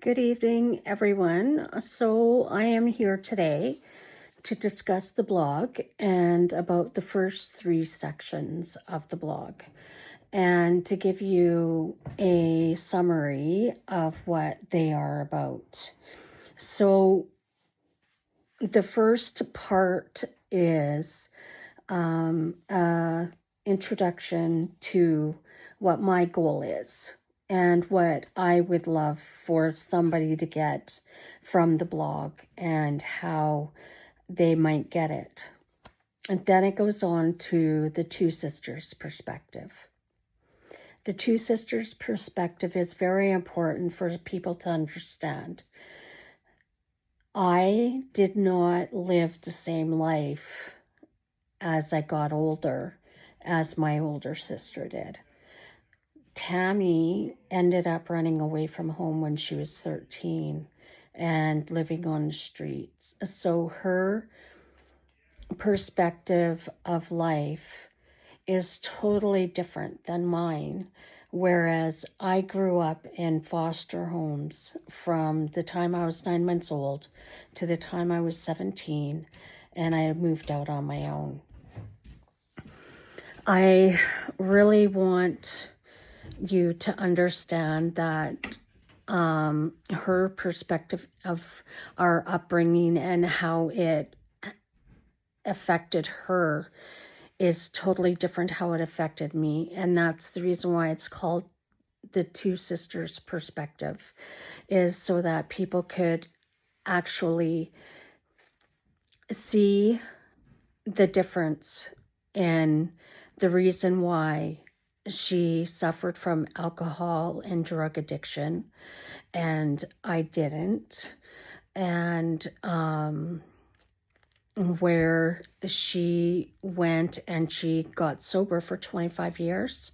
Good evening, everyone. So I am here today to discuss the blog and about the first three sections of the blog and to give you a summary of what they are about. So the first part is a introduction to what my goal is and what I would love for somebody to get from the blog and how they might get it. And then it goes on to the two sisters' perspective. The two sisters' perspective is very important for people to understand. I did not live the same life as I got older as my older sister did. Tammy ended up running away from home when she was 13 and living on the streets. So her perspective of life is totally different than mine. Whereas I grew up in foster homes from the time I was 9 months old to the time I was 17, and I moved out on my own. I really want you to understand that her perspective of our upbringing and how it affected her is totally different how it affected me. And that's the reason why it's called the two sisters perspective, is so that people could actually see the difference in the reason why she suffered from alcohol and drug addiction and I didn't, and where she went and she got sober for 25 years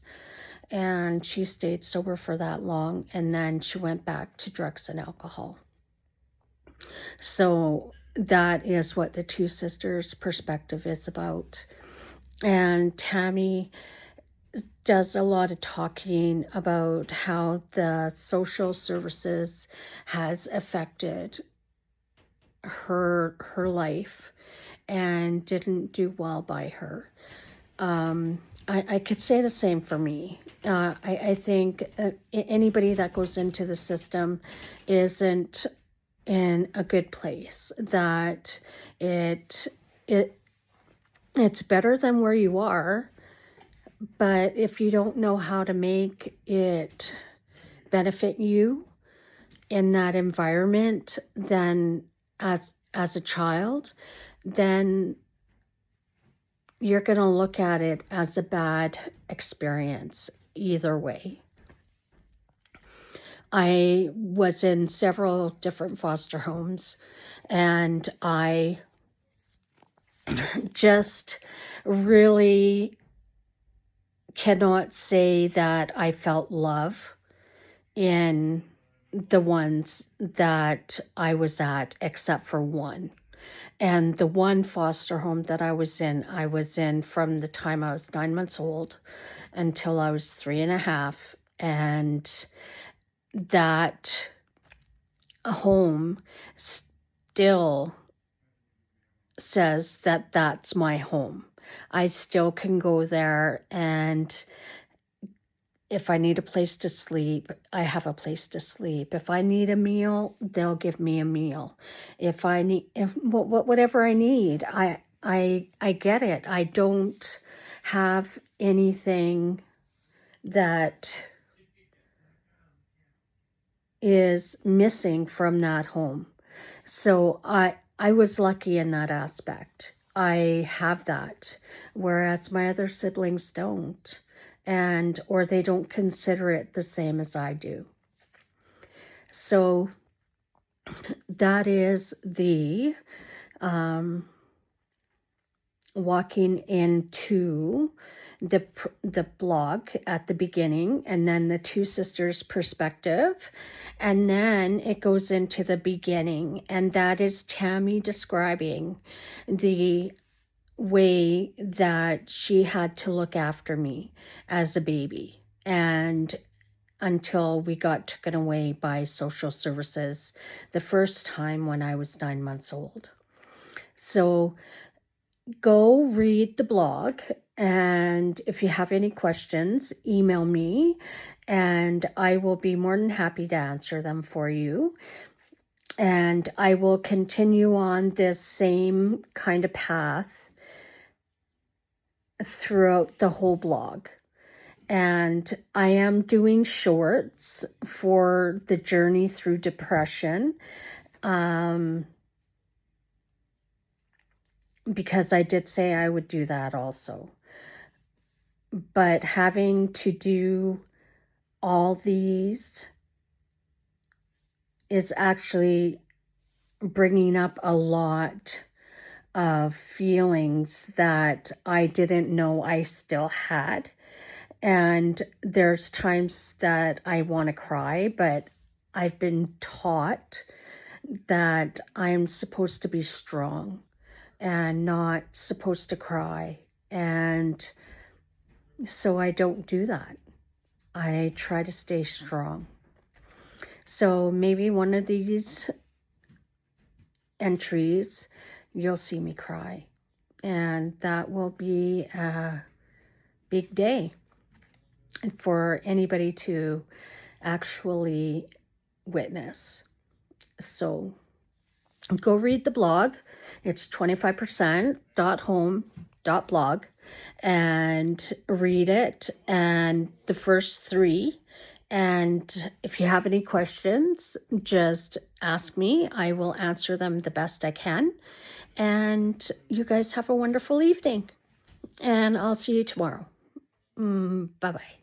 and she stayed sober for that long, and then she went back to drugs and alcohol. So that is what the two sisters perspective is about. And Tammy does a lot of talking about how the social services has affected her life and didn't do well by her. I could say the same for me. I think anybody that goes into the system isn't in a good place, that it's better than where you are, but if you don't know how to make it benefit you in that environment, then as a child, then you're going to look at it as a bad experience either way. I was in several different foster homes, and I just really cannot say that I felt love in the ones that I was at, except for one. And the one foster home that I was in from the time I was 9 months old until I was 3.5. And that home still says that that's my home. I still can go there, and if I need a place to sleep, I have a place to sleep. If I need a meal, they'll give me a meal. If I need, whatever I need, I get it. I don't have anything that is missing from that home. So I was lucky in that aspect. I have that, whereas my other siblings don't, or they don't consider it the same as I do. So that is the walking into the blog at the beginning, and then the two sisters perspective, and then it goes into the beginning, and that is Tammy describing the way that she had to look after me as a baby, and until we got taken away by social services the first time when I was 9 months old. So go read the blog, and if you have any questions, email me, and I will be more than happy to answer them for you. And I will continue on this same kind of path throughout the whole blog. And I am doing shorts for the journey through depression, because I did say I would do that also. But having to do all these is actually bringing up a lot of feelings that I didn't know I still had. And there's times that I want to cry, but I've been taught that I'm supposed to be strong and not supposed to cry. And so I don't do that. I try to stay strong. So maybe one of these entries, you'll see me cry. And that will be a big day for anybody to actually witness. So go read the blog. It's 25%.home.blog, and read it, and the first 3. And if you have any questions, just ask me. I will answer them the best I can. And you guys have a wonderful evening. And I'll see you tomorrow. Bye-bye.